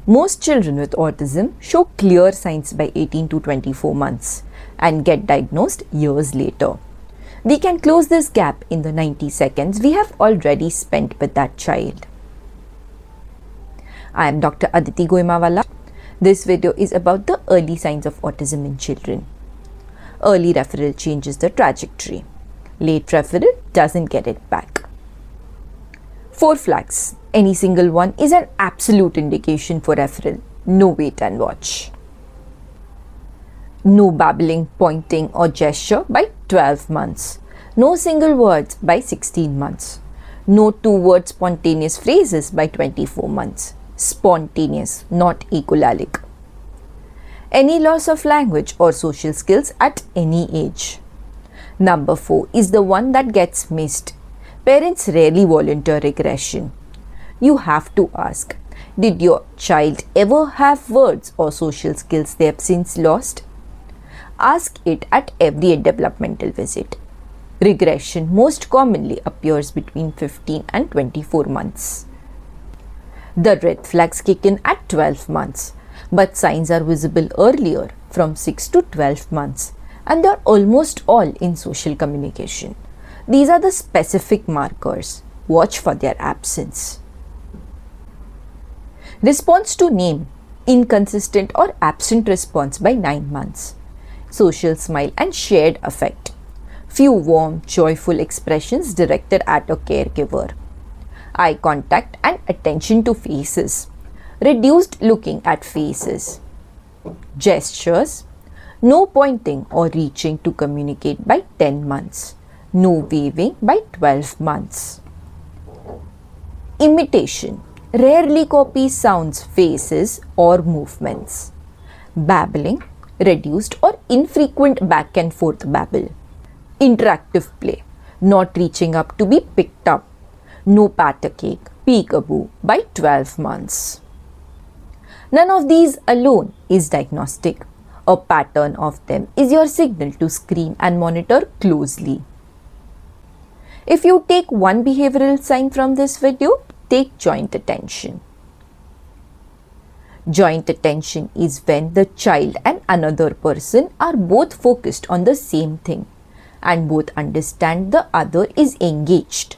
Most children with autism show clear signs by 18 to 24 months and get diagnosed years later. We can close this gap in the 90 seconds we have already spent with that child. I am Dr. Aditi Goimawala. This video is about the early signs of autism in children. Early referral changes the trajectory. Late referral doesn't get it back. 4 flags. Any single one is an absolute indication for referral. No wait and watch. No babbling, pointing or gesture by 12 months. No single words by 16 months. No 2-word spontaneous phrases by 24 months. Spontaneous, not echolalic. Any loss of language or social skills at any age. Number 4 is the one that gets missed. Parents rarely volunteer regression. You have to ask, did your child ever have words or social skills they have since lost? Ask it at every developmental visit. Regression most commonly appears between 15 and 24 months. The red flags kick in at 12 months, but signs are visible earlier from 6 to 12 months, and they are almost all in social communication. These are the specific markers. Watch for their absence. Response to name: inconsistent or absent response by 9 months. Social smile and shared affect. Few warm, joyful expressions directed at a caregiver. Eye contact and attention to faces. Reduced looking at faces. Gestures. No pointing or reaching to communicate by 10 months. No waving by 12 months. Imitation. Rarely copies sounds, faces or movements. Babbling. Reduced or infrequent back and forth babble. Interactive play. Not reaching up to be picked up. No pat a cake, peekaboo by 12 months. None of these alone is diagnostic. A pattern of them is your signal to screen and monitor closely. If you take one behavioral sign from this video, take joint attention. Joint attention is when the child and another person are both focused on the same thing and both understand the other is engaged.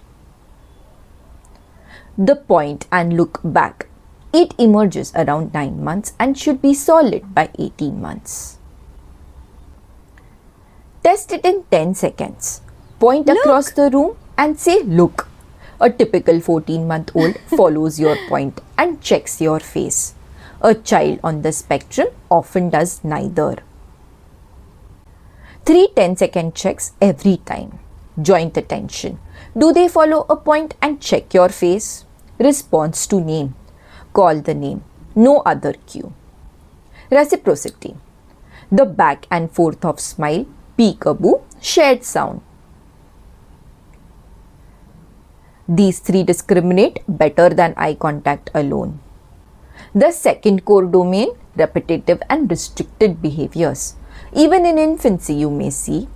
The point and look back. It emerges around 9 months and should be solid by 18 months. Test it in 10 seconds. Point across the room and say look. A typical 14-month-old follows your point and checks your face. A child on the spectrum often does neither. 3 10-second checks every time. Joint attention. Do they follow a point and check your face? Response to name. Call the name. No other cue. Reciprocity. The back and forth of smile, peekaboo, shared sound. These 3 discriminate better than eye contact alone. The second core domain, repetitive and restricted behaviors. Even in infancy you may see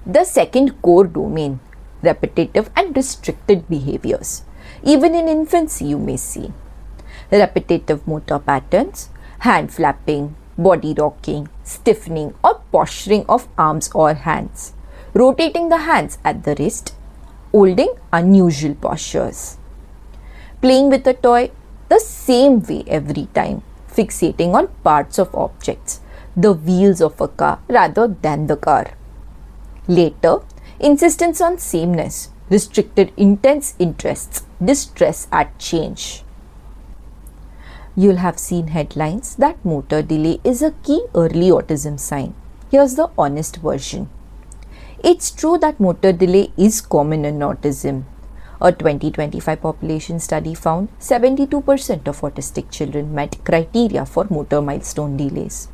the second core domain, repetitive and restricted behaviors. Even in infancy you may see repetitive motor patterns, hand flapping, body rocking, stiffening or posturing of arms or hands, rotating the hands at the wrist, holding unusual postures, playing with a toy the same way every time, fixating on parts of objects, the wheels of a car rather than the car. Later, insistence on sameness, restricted intense interests, distress at change. You'll have seen headlines that motor delay is a key early autism sign. Here's the honest version. It's true that motor delay is common in autism. A 2025 population study found 72% of autistic children met criteria for motor milestone delays.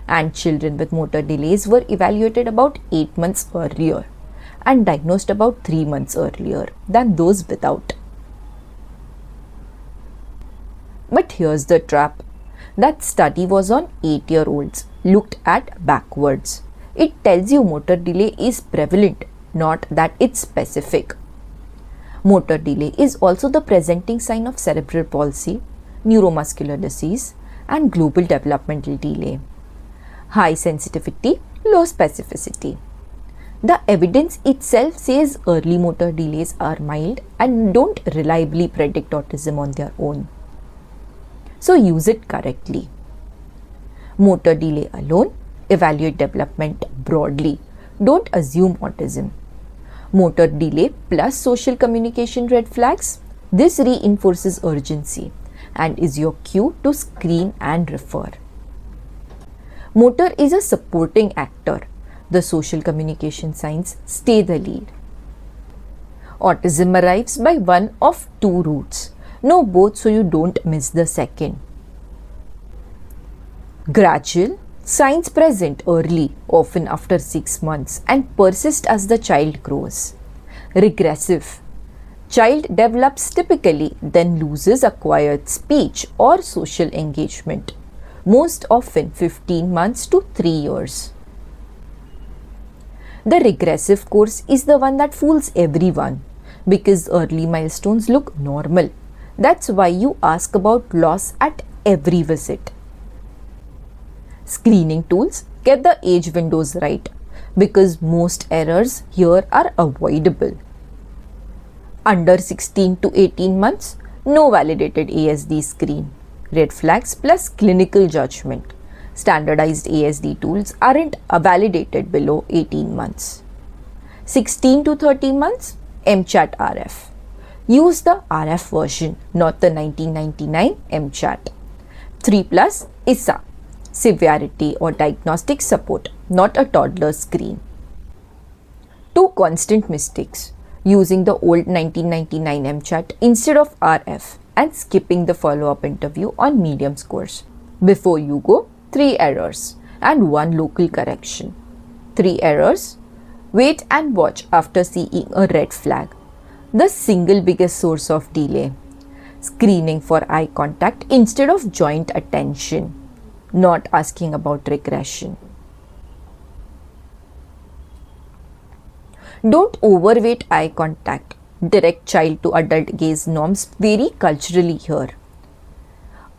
And children with motor delays were evaluated about 8 months earlier and diagnosed about 3 months earlier than those without. But here's the trap. That study was on 8-year-olds, looked at backwards. It tells you motor delay is prevalent, not that it's specific. Motor delay is also the presenting sign of cerebral palsy, neuromuscular disease, and global developmental delay. High sensitivity, low specificity. The evidence itself says early motor delays are mild and don't reliably predict autism on their own. So use it correctly. Motor delay alone, evaluate development broadly. Don't assume autism. Motor delay plus social communication red flags. This reinforces urgency and is your cue to screen and refer. Motor is a supporting actor. The social communication signs stay the lead. Autism arrives by one of two routes. Know both so you don't miss the second. Gradual, signs present early, often after 6 months, and persist as the child grows. Regressive, child develops typically, then loses acquired speech or social engagement, most often 15 months to 3 years. The regressive course is the one that fools everyone because early milestones look normal. That's why you ask about loss at every visit. Screening tools get the age windows right because most errors here are avoidable. Under 16 to 18 months, no validated ASD screen. Red flags plus clinical judgment. Standardized ASD tools aren't validated below 18 months. 16 to 30 months, MChat RF. Use the RF version, not the 1999 MChat. 3 plus ISA. Severity or diagnostic support, not a toddler screen. 2 constant mistakes. Using the old 1999 MChat instead of RF and skipping the follow-up interview on medium scores. Before you go, 3 errors and 1 local correction. 3 errors. Wait and watch after seeing a red flag. The single biggest source of delay. Screening for eye contact instead of joint attention. Not asking about regression. Don't overweight eye contact. Direct child to adult gaze norms vary culturally here.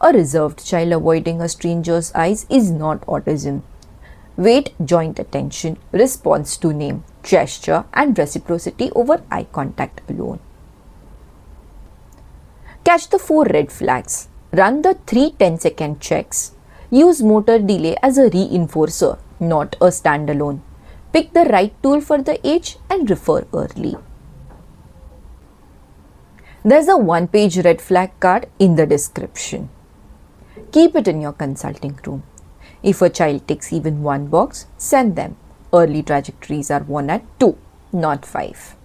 A reserved child avoiding a stranger's eyes is not autism. Weight joint attention, response to name, gesture, and reciprocity over eye contact alone. Catch the 4 red flags. Run the 3 10-second checks. Use motor delay as a reinforcer, not a standalone. Pick the right tool for the age and refer early. There's a 1-page red flag card in the description. Keep it in your consulting room. If a child ticks even 1 box, send them. Early trajectories are won at 2, not 5.